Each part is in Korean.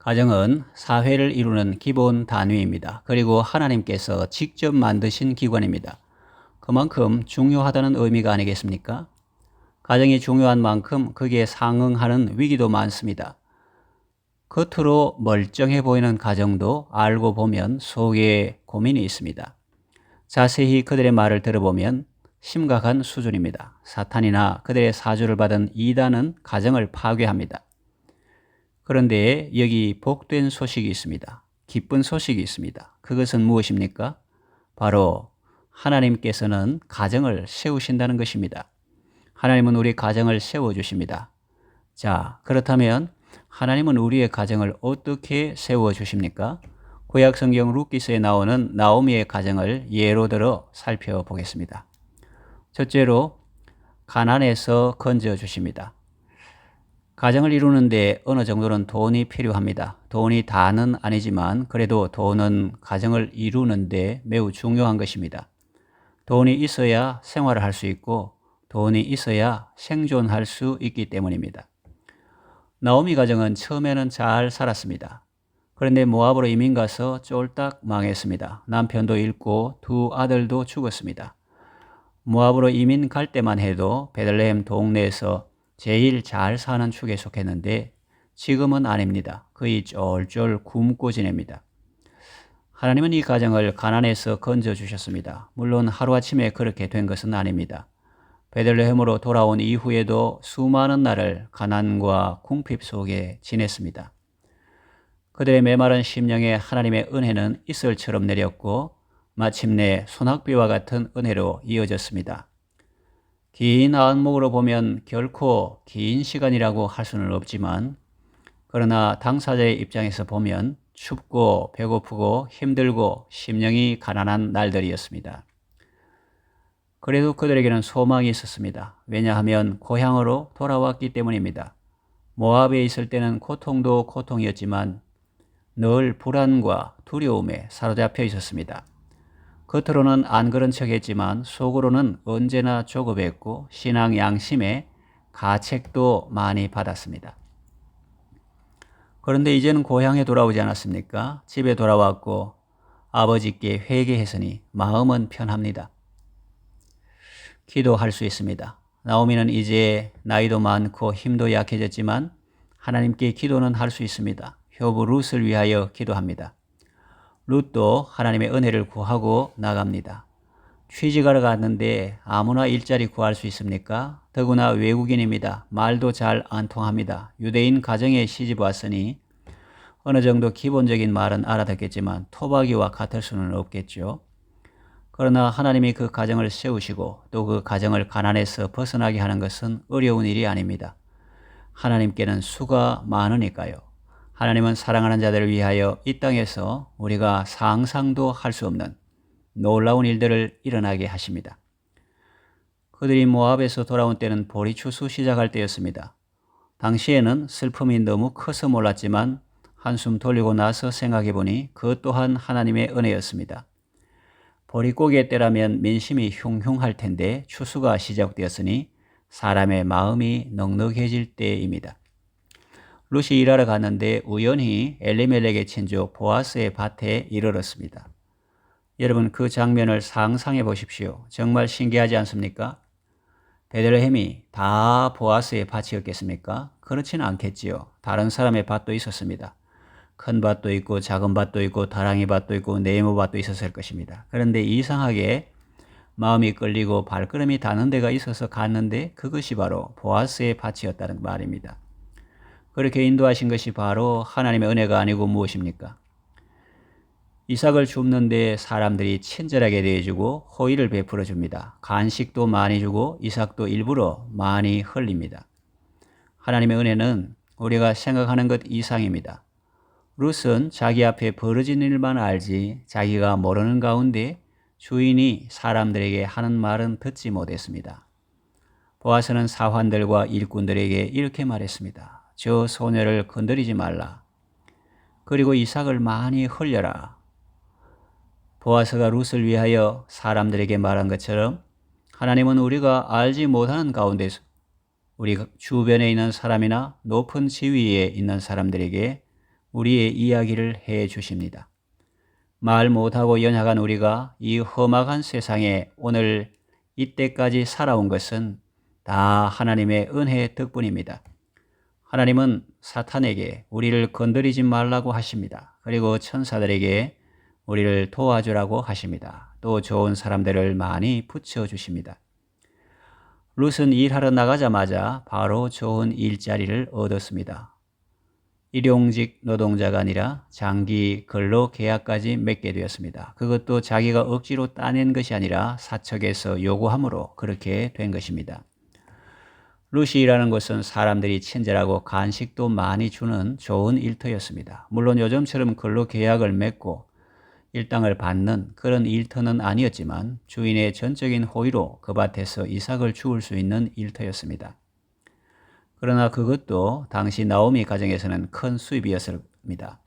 가정은 사회를 이루는 기본 단위입니다. 그리고 하나님께서 직접 만드신 기관입니다. 그만큼 중요하다는 의미가 아니겠습니까? 가정이 중요한 만큼 거기에 상응하는 위기도 많습니다. 겉으로 멀쩡해 보이는 가정도 알고 보면 속에 고민이 있습니다. 자세히 그들의 말을 들어보면 심각한 수준입니다. 사탄이나 그들의 사주를 받은 이단은 가정을 파괴합니다. 그런데 여기 복된 소식이 있습니다. 기쁜 소식이 있습니다. 그것은 무엇입니까? 바로 하나님께서는 가정을 세우신다는 것입니다. 하나님은 우리 가정을 세워주십니다. 자, 그렇다면 하나님은 우리의 가정을 어떻게 세워주십니까? 구약성경 룻기서에 나오는 나오미의 가정을 예로 들어 살펴보겠습니다. 첫째로 가난에서 건져주십니다. 가정을 이루는데 어느 정도는 돈이 필요합니다. 돈이 다는 아니지만 그래도 돈은 가정을 이루는데 매우 중요한 것입니다. 돈이 있어야 생활을 할 수 있고 돈이 있어야 생존할 수 있기 때문입니다. 나오미 가정은 처음에는 잘 살았습니다. 그런데 모압으로 이민 가서 쫄딱 망했습니다. 남편도 잃고 두 아들도 죽었습니다. 모압으로 이민 갈 때만 해도 베들레헴 동네에서 제일 잘 사는 축에 속했는데 지금은 아닙니다. 거의 쫄쫄 굶고 지냅니다. 하나님은 이 가정을 가난에서 건져주셨습니다. 물론 하루아침에 그렇게 된 것은 아닙니다. 베들레헴으로 돌아온 이후에도 수많은 날을 가난과 궁핍 속에 지냈습니다. 그들의 메마른 심령에 하나님의 은혜는 이슬처럼 내렸고 마침내 소낙비와 같은 은혜로 이어졌습니다. 긴 안목으로 보면 결코 긴 시간이라고 할 수는 없지만 그러나 당사자의 입장에서 보면 춥고 배고프고 힘들고 심령이 가난한 날들이었습니다. 그래도 그들에게는 소망이 있었습니다. 왜냐하면 고향으로 돌아왔기 때문입니다. 모압에 있을 때는 고통도 고통이었지만 늘 불안과 두려움에 사로잡혀 있었습니다. 겉으로는 안 그런 척했지만 속으로는 언제나 조급했고 신앙 양심에 가책도 많이 받았습니다. 그런데 이제는 고향에 돌아오지 않았습니까? 집에 돌아왔고 아버지께 회개했으니 마음은 편합니다. 기도할 수 있습니다. 나오미는 이제 나이도 많고 힘도 약해졌지만 하나님께 기도는 할 수 있습니다. 효부 룻을 위하여 기도합니다. 룻도 하나님의 은혜를 구하고 나갑니다. 취직하러 갔는데 아무나 일자리 구할 수 있습니까? 더구나 외국인입니다. 말도 잘 안 통합니다. 유대인 가정에 시집 왔으니 어느 정도 기본적인 말은 알아듣겠지만 토박이와 같을 수는 없겠죠. 그러나 하나님이 그 가정을 세우시고 또 그 가정을 가난에서 벗어나게 하는 것은 어려운 일이 아닙니다. 하나님께는 수가 많으니까요. 하나님은 사랑하는 자들을 위하여 이 땅에서 우리가 상상도 할 수 없는 놀라운 일들을 일어나게 하십니다. 그들이 모압에서 돌아온 때는 보리추수 시작할 때였습니다. 당시에는 슬픔이 너무 커서 몰랐지만 한숨 돌리고 나서 생각해 보니 그것 또한 하나님의 은혜였습니다. 보릿고개 때라면 민심이 흉흉할 텐데 추수가 시작되었으니 사람의 마음이 넉넉해질 때입니다. 룻이 일하러 갔는데 우연히 엘리멜렉의 친족 보아스의 밭에 이르렀습니다. 여러분 그 장면을 상상해 보십시오. 정말 신기하지 않습니까? 베들레헴이 다 보아스의 밭이었겠습니까? 그렇지는 않겠지요. 다른 사람의 밭도 있었습니다. 큰 밭도 있고 작은 밭도 있고 다랑이 밭도 있고 네모 밭도 있었을 것입니다. 그런데 이상하게 마음이 끌리고 발걸음이 닿는 데가 있어서 갔는데 그것이 바로 보아스의 밭이었다는 말입니다. 그렇게 인도하신 것이 바로 하나님의 은혜가 아니고 무엇입니까? 이삭을 줍는데 사람들이 친절하게 대해주고 호의를 베풀어 줍니다. 간식도 많이 주고 이삭도 일부러 많이 흘립니다. 하나님의 은혜는 우리가 생각하는 것 이상입니다. 룻은 자기 앞에 벌어진 일만 알지 자기가 모르는 가운데 주인이 사람들에게 하는 말은 듣지 못했습니다. 보아스는 사환들과 일꾼들에게 이렇게 말했습니다. 저 소녀를 건드리지 말라. 그리고 이삭을 많이 흘려라. 보아스가 룻을 위하여 사람들에게 말한 것처럼 하나님은 우리가 알지 못하는 가운데서 우리 주변에 있는 사람이나 높은 지위에 있는 사람들에게 우리의 이야기를 해 주십니다. 말 못하고 연약한 우리가 이 험악한 세상에 오늘 이때까지 살아온 것은 다 하나님의 은혜 덕분입니다. 하나님은 사탄에게 우리를 건드리지 말라고 하십니다. 그리고 천사들에게 우리를 도와주라고 하십니다. 또 좋은 사람들을 많이 붙여주십니다. 룻은 일하러 나가자마자 바로 좋은 일자리를 얻었습니다. 일용직 노동자가 아니라 장기 근로 계약까지 맺게 되었습니다. 그것도 자기가 억지로 따낸 것이 아니라 사척에서 요구함으로 그렇게 된 것입니다. 룻이 일하는 곳은 사람들이 친절하고 간식도 많이 주는 좋은 일터였습니다. 물론 요즘처럼 근로 계약을 맺고 일당을 받는 그런 일터는 아니었지만 주인의 전적인 호의로 그 밭에서 이삭을 주울 수 있는 일터였습니다. 그러나 그것도 당시 나오미 가정에서는 큰 수입이었습니다.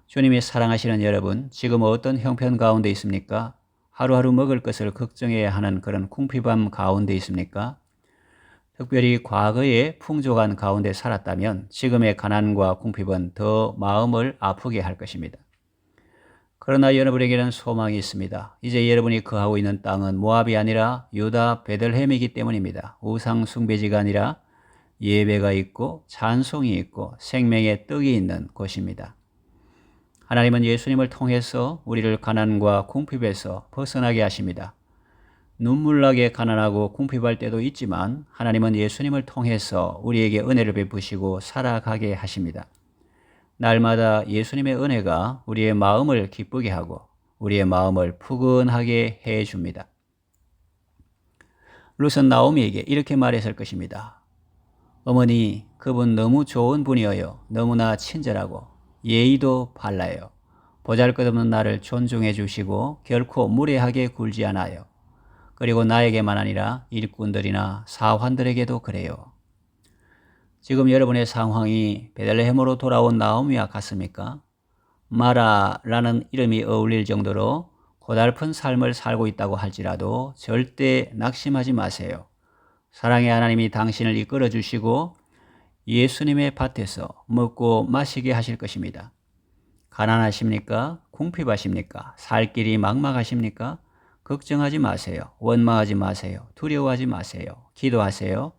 주님이 사랑하시는 여러분, 지금 어떤 형편 가운데 있습니까? 하루하루 먹을 것을 걱정해야 하는 그런 궁핍함 가운데 있습니까? 특별히 과거의 풍족한 가운데 살았다면 지금의 가난과 궁핍은 더 마음을 아프게 할 것입니다. 그러나 여러분에게는 소망이 있습니다. 이제 여러분이 거하고 있는 땅은 모압이 아니라 유다 베들레헴이기 때문입니다. 우상 숭배지가 아니라 예배가 있고 찬송이 있고 생명의 떡이 있는 곳입니다. 하나님은 예수님을 통해서 우리를 가난과 궁핍에서 벗어나게 하십니다. 눈물나게 가난하고 궁핍할 때도 있지만 하나님은 예수님을 통해서 우리에게 은혜를 베푸시고 살아가게 하십니다. 날마다 예수님의 은혜가 우리의 마음을 기쁘게 하고 우리의 마음을 푸근하게 해줍니다. 룻은 나오미에게 이렇게 말했을 것입니다. 어머니, 그분 너무 좋은 분이어요. 너무나 친절하고 예의도 발라요. 보잘것없는 나를 존중해 주시고 결코 무례하게 굴지 않아요. 그리고 나에게만 아니라 일꾼들이나 사환들에게도 그래요. 지금 여러분의 상황이 베들레헴으로 돌아온 나오미와 같습니까? 마라라는 이름이 어울릴 정도로 고달픈 삶을 살고 있다고 할지라도 절대 낙심하지 마세요. 사랑의 하나님이 당신을 이끌어 주시고 예수님의 밭에서 먹고 마시게 하실 것입니다. 가난하십니까? 궁핍하십니까? 살 길이 막막하십니까? 걱정하지 마세요. 원망하지 마세요. 두려워하지 마세요. 기도하세요.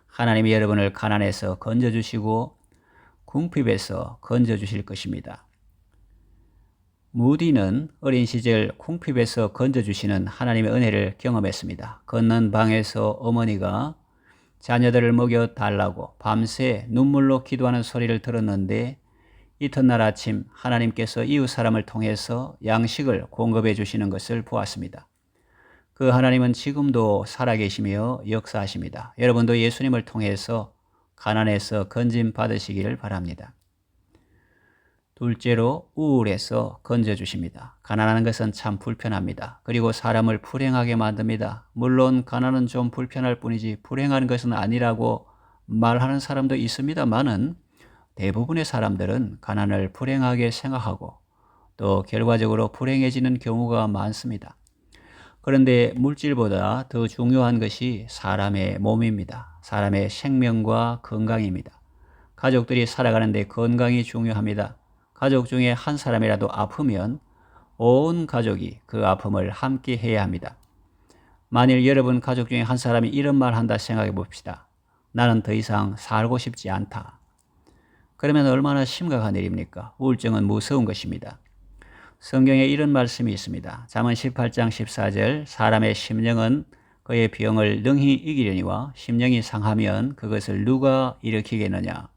하나님이 여러분을 가난에서 건져주시고 궁핍에서 건져주실 것입니다. 무디는 어린 시절 궁핍에서 건져주시는 하나님의 은혜를 경험했습니다. 걷는 방에서 어머니가 자녀들을 먹여달라고 밤새 눈물로 기도하는 소리를 들었는데 이튿날 아침 하나님께서 이웃 사람을 통해서 양식을 공급해 주시는 것을 보았습니다. 그 하나님은 지금도 살아계시며 역사하십니다. 여러분도 예수님을 통해서 가난에서 건짐 받으시기를 바랍니다. 둘째로 우울에서 건져주십니다. 가난한 것은 참 불편합니다. 그리고 사람을 불행하게 만듭니다. 물론 가난은 좀 불편할 뿐이지 불행한 것은 아니라고 말하는 사람도 있습니다만은 대부분의 사람들은 가난을 불행하게 생각하고 또 결과적으로 불행해지는 경우가 많습니다. 그런데 물질보다 더 중요한 것이 사람의 몸입니다. 사람의 생명과 건강입니다. 가족들이 살아가는데 건강이 중요합니다. 가족 중에 한 사람이라도 아프면 온 가족이 그 아픔을 함께 해야 합니다. 만일 여러분 가족 중에 한 사람이 이런 말 한다 생각해 봅시다. 나는 더 이상 살고 싶지 않다. 그러면 얼마나 심각한 일입니까? 우울증은 무서운 것입니다. 성경에 이런 말씀이 있습니다. 잠언 18장 14절 사람의 심령은 그의 병을 능히 이기려니와 심령이 상하면 그것을 누가 일으키겠느냐.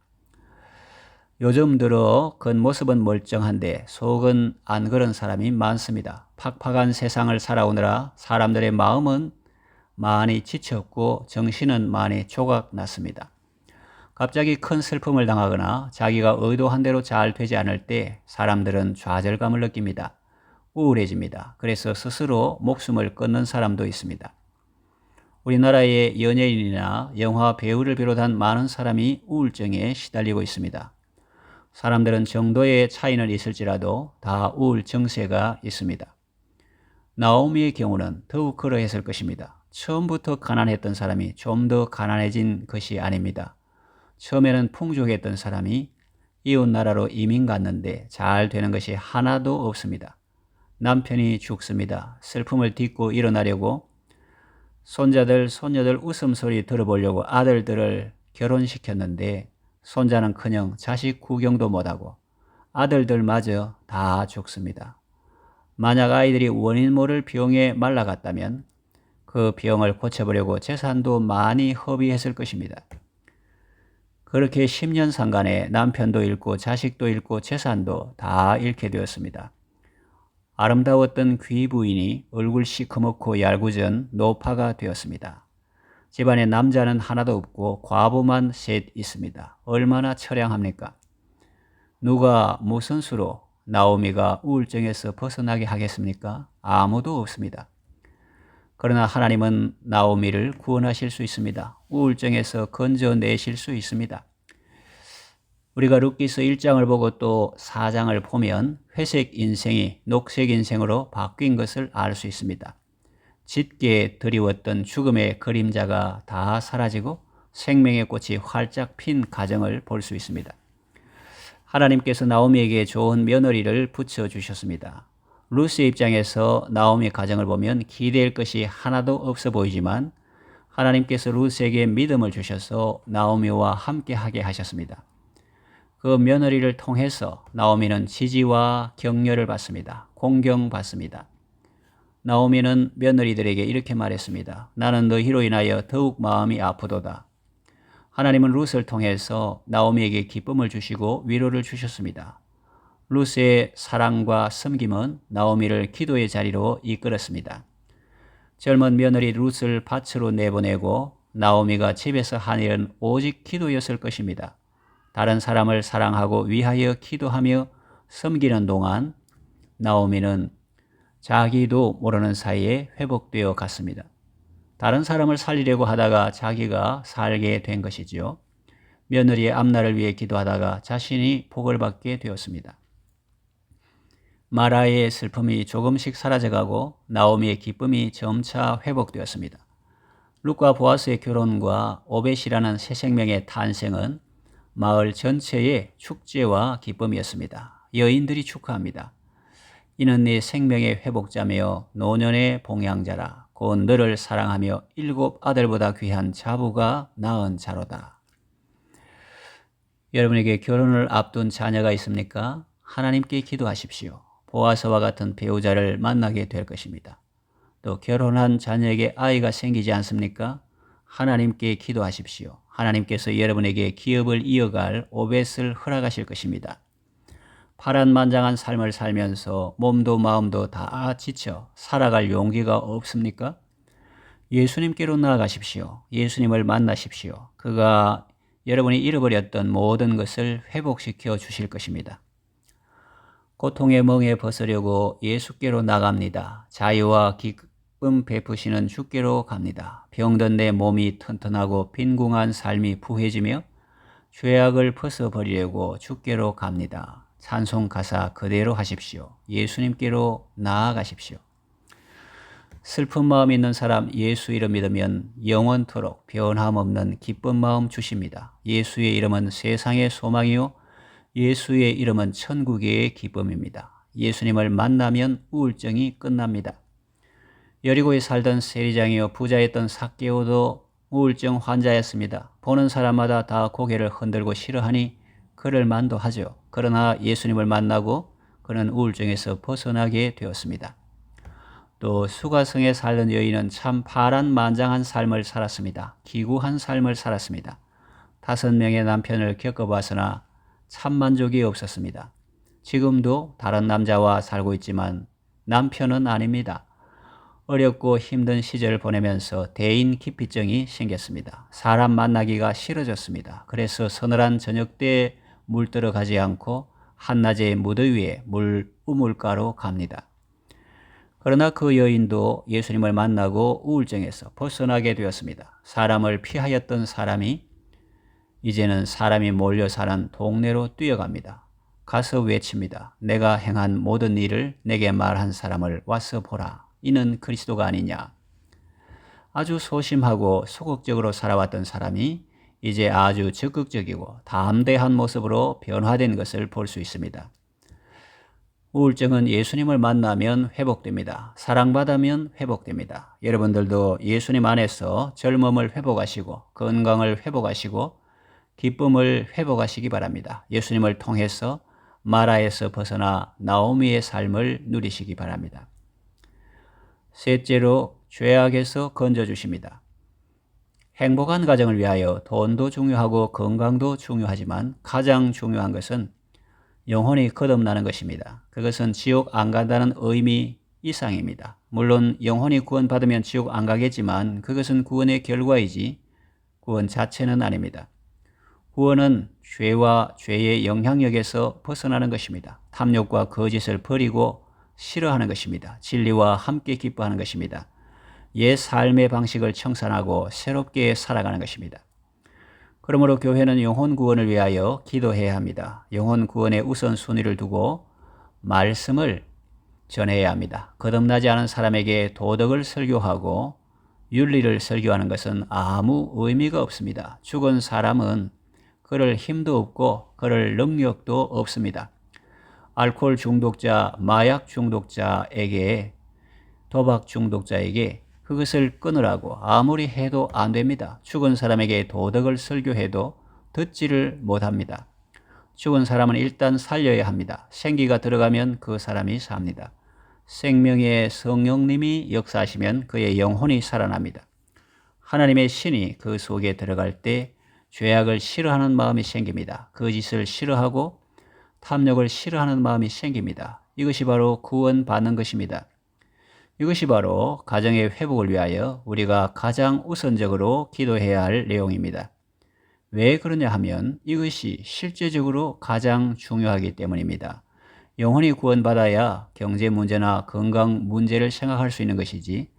요즘 들어 겉모습은 멀쩡한데 속은 안 그런 사람이 많습니다. 팍팍한 세상을 살아오느라 사람들의 마음은 많이 지쳤고 정신은 많이 조각났습니다. 갑자기 큰 슬픔을 당하거나 자기가 의도한 대로 잘 되지 않을 때 사람들은 좌절감을 느낍니다. 우울해집니다. 그래서 스스로 목숨을 끊는 사람도 있습니다. 우리나라의 연예인이나 영화 배우를 비롯한 많은 사람이 우울증에 시달리고 있습니다. 사람들은 정도의 차이는 있을지라도 다 우울 증세가 있습니다. 나오미의 경우는 더욱 그러했을 것입니다. 처음부터 가난했던 사람이 좀 더 가난해진 것이 아닙니다. 처음에는 풍족했던 사람이 이웃 나라로 이민 갔는데 잘 되는 것이 하나도 없습니다. 남편이 죽습니다. 슬픔을 딛고 일어나려고 손자들, 손녀들 웃음소리 들어보려고 아들들을 결혼시켰는데 손자는커녕 자식 구경도 못하고 아들들마저 다 죽습니다. 만약 아이들이 원인 모를 병에 말라갔다면 그 병을 고쳐보려고 재산도 많이 허비했을 것입니다. 그렇게 10년 상간에 남편도 잃고 자식도 잃고 재산도 다 잃게 되었습니다. 아름다웠던 귀부인이 얼굴 시커멓고 얄궂은 노파가 되었습니다. 집안에 남자는 하나도 없고 과부만 셋 있습니다. 얼마나 처량합니까? 누가 무슨 수로 나오미가 우울증에서 벗어나게 하겠습니까? 아무도 없습니다. 그러나 하나님은 나오미를 구원하실 수 있습니다. 우울증에서 건져내실 수 있습니다. 우리가 룻기서 1장을 보고 또 4장을 보면 회색 인생이 녹색 인생으로 바뀐 것을 알 수 있습니다. 짙게 드리웠던 죽음의 그림자가 다 사라지고 생명의 꽃이 활짝 핀 가정을 볼 수 있습니다. 하나님께서 나오미에게 좋은 며느리를 붙여주셨습니다. 룻의 입장에서 나오미 가정을 보면 기대할 것이 하나도 없어 보이지만 하나님께서 룻에게 믿음을 주셔서 나오미와 함께하게 하셨습니다. 그 며느리를 통해서 나오미는 지지와 격려를 받습니다. 공경받습니다. 나오미는 며느리들에게 이렇게 말했습니다. 나는 너희로 인하여 더욱 마음이 아프도다. 하나님은 룻을 통해서 나오미에게 기쁨을 주시고 위로를 주셨습니다. 룻의 사랑과 섬김은 나오미를 기도의 자리로 이끌었습니다. 젊은 며느리 룻을 밭으로 내보내고 나오미가 집에서 한 일은 오직 기도였을 것입니다. 다른 사람을 사랑하고 위하여 기도하며 섬기는 동안 나오미는 자기도 모르는 사이에 회복되어 갔습니다. 다른 사람을 살리려고 하다가 자기가 살게 된 것이지요. 며느리의 앞날을 위해 기도하다가 자신이 복을 받게 되었습니다. 마라의 슬픔이 조금씩 사라져가고 나오미의 기쁨이 점차 회복되었습니다. 룻과 보아스의 결혼과 오벳이라는 새 생명의 탄생은 마을 전체의 축제와 기쁨이었습니다. 여인들이 축하합니다. 이는 네 생명의 회복자며 노년의 봉양자라. 곧 너를 사랑하며 7 아들보다 귀한 자부가 낳은 자로다. 여러분에게 결혼을 앞둔 자녀가 있습니까? 하나님께 기도하십시오. 보아스와 같은 배우자를 만나게 될 것입니다. 또 결혼한 자녀에게 아이가 생기지 않습니까? 하나님께 기도하십시오. 하나님께서 여러분에게 기업을 이어갈 오벳을 허락하실 것입니다. 파란만장한 삶을 살면서 몸도 마음도 다 지쳐 살아갈 용기가 없습니까? 예수님께로 나아가십시오. 예수님을 만나십시오. 그가 여러분이 잃어버렸던 모든 것을 회복시켜 주실 것입니다. 고통의 멍에 벗으려고 예수께로 나갑니다. 자유와 기쁨 베푸시는 주께로 갑니다. 병든 내 몸이 튼튼하고 빈궁한 삶이 부해지며 죄악을 벗어버리려고 주께로 갑니다. 찬송 가사 그대로 하십시오. 예수님께로 나아가십시오. 슬픈 마음 있는 사람 예수 이름 믿으면 영원토록 변함없는 기쁜 마음 주십니다. 예수의 이름은 세상의 소망이요 예수의 이름은 천국의 기쁨입니다. 예수님을 만나면 우울증이 끝납니다. 여리고에 살던 세리장이요 부자였던 삭개오도 우울증 환자였습니다. 보는 사람마다 다 고개를 흔들고 싫어하니 그를 만도하죠. 그러나 예수님을 만나고 그는 우울증에서 벗어나게 되었습니다. 또 수가성에 살던 여인은 참 파란만장한 삶을 살았습니다. 기구한 삶을 살았습니다. 5명의 남편을 겪어봤으나 참 만족이 없었습니다. 지금도 다른 남자와 살고 있지만 남편은 아닙니다. 어렵고 힘든 시절을 보내면서 대인 기피증이 생겼습니다. 사람 만나기가 싫어졌습니다. 그래서 서늘한 저녁 때 물들어 가지 않고 한낮의 무더위에 우물가로 갑니다. 그러나 그 여인도 예수님을 만나고 우울증에서 벗어나게 되었습니다. 사람을 피하였던 사람이 이제는 사람이 몰려 사는 동네로 뛰어갑니다. 가서 외칩니다. 내가 행한 모든 일을 내게 말한 사람을 와서 보라. 이는 그리스도가 아니냐. 아주 소심하고 소극적으로 살아왔던 사람이 이제 아주 적극적이고 담대한 모습으로 변화된 것을 볼 수 있습니다. 우울증은 예수님을 만나면 회복됩니다. 사랑받으면 회복됩니다. 여러분들도 예수님 안에서 젊음을 회복하시고 건강을 회복하시고 기쁨을 회복하시기 바랍니다. 예수님을 통해서 마라에서 벗어나 나오미의 삶을 누리시기 바랍니다. 셋째로 죄악에서 건져주십니다. 행복한 가정을 위하여 돈도 중요하고 건강도 중요하지만 가장 중요한 것은 영혼이 거듭나는 것입니다. 그것은 지옥 안 간다는 의미 이상입니다. 물론 영혼이 구원받으면 지옥 안 가겠지만 그것은 구원의 결과이지 구원 자체는 아닙니다. 구원은 죄와 죄의 영향력에서 벗어나는 것입니다. 탐욕과 거짓을 버리고 싫어하는 것입니다. 진리와 함께 기뻐하는 것입니다. 옛 삶의 방식을 청산하고 새롭게 살아가는 것입니다. 그러므로 교회는 영혼 구원을 위하여 기도해야 합니다. 영혼 구원의 우선순위를 두고 말씀을 전해야 합니다. 거듭나지 않은 사람에게 도덕을 설교하고 윤리를 설교하는 것은 아무 의미가 없습니다. 죽은 사람은 그럴 힘도 없고 그럴 능력도 없습니다. 알코올 중독자, 마약 중독자에게, 도박 중독자에게 그것을 끊으라고 아무리 해도 안 됩니다. 죽은 사람에게 도덕을 설교해도 듣지를 못합니다. 죽은 사람은 일단 살려야 합니다. 생기가 들어가면 그 사람이 삽니다. 생명의 성령님이 역사하시면 그의 영혼이 살아납니다. 하나님의 신이 그 속에 들어갈 때 죄악을 싫어하는 마음이 생깁니다. 거짓을 싫어하고 탐욕을 싫어하는 마음이 생깁니다. 이것이 바로 구원받는 것입니다. 이것이 바로 가정의 회복을 위하여 우리가 가장 우선적으로 기도해야 할 내용입니다. 왜 그러냐 하면 이것이 실제적으로 가장 중요하기 때문입니다. 영혼이 구원받아야 경제 문제나 건강 문제를 생각할 수 있는 것이지,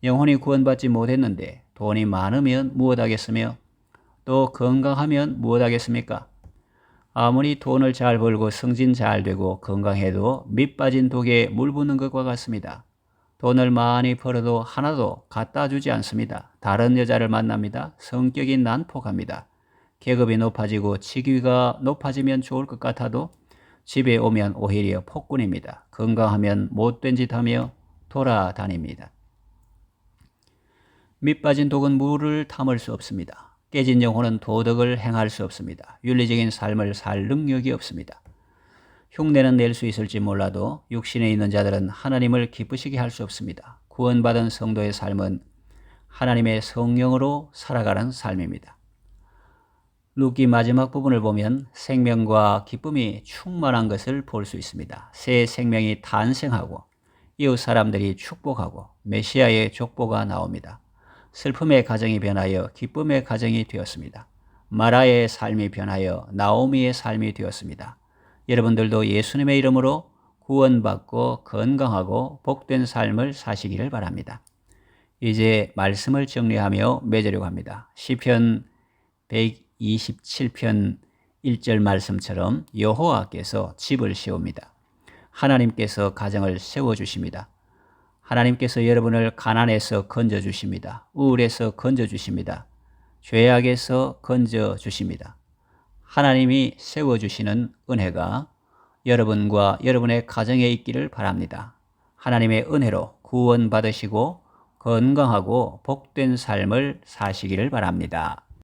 영혼이 구원받지 못했는데 돈이 많으면 무엇하겠으며 또 건강하면 무엇하겠습니까? 아무리 돈을 잘 벌고 승진 잘 되고 건강해도 밑 빠진 독에 물 붓는 것과 같습니다. 돈을 많이 벌어도 하나도 갖다 주지 않습니다. 다른 여자를 만납니다. 성격이 난폭합니다. 계급이 높아지고 직위가 높아지면 좋을 것 같아도 집에 오면 오히려 폭군입니다. 건강하면 못된 짓 하며 돌아다닙니다. 밑 빠진 독은 물을 담을 수 없습니다. 깨진 영혼은 도덕을 행할 수 없습니다. 윤리적인 삶을 살 능력이 없습니다. 흉내는 낼 수 있을지 몰라도 육신에 있는 자들은 하나님을 기쁘시게 할 수 없습니다. 구원받은 성도의 삶은 하나님의 성령으로 살아가는 삶입니다. 룻기 마지막 부분을 보면 생명과 기쁨이 충만한 것을 볼 수 있습니다. 새 생명이 탄생하고 이웃 사람들이 축복하고 메시아의 족보가 나옵니다. 슬픔의 가정이 변하여 기쁨의 가정이 되었습니다. 마라의 삶이 변하여 나오미의 삶이 되었습니다. 여러분들도 예수님의 이름으로 구원받고 건강하고 복된 삶을 사시기를 바랍니다. 이제 말씀을 정리하며 맺으려고 합니다. 시편 127편 1절 말씀처럼 여호와께서 집을 세웁니다. 하나님께서 가정을 세워주십니다. 하나님께서 여러분을 가난에서 건져주십니다. 우울에서 건져주십니다. 죄악에서 건져주십니다. 하나님이 세워주시는 은혜가 여러분과 여러분의 가정에 있기를 바랍니다. 하나님의 은혜로 구원받으시고 건강하고 복된 삶을 사시기를 바랍니다.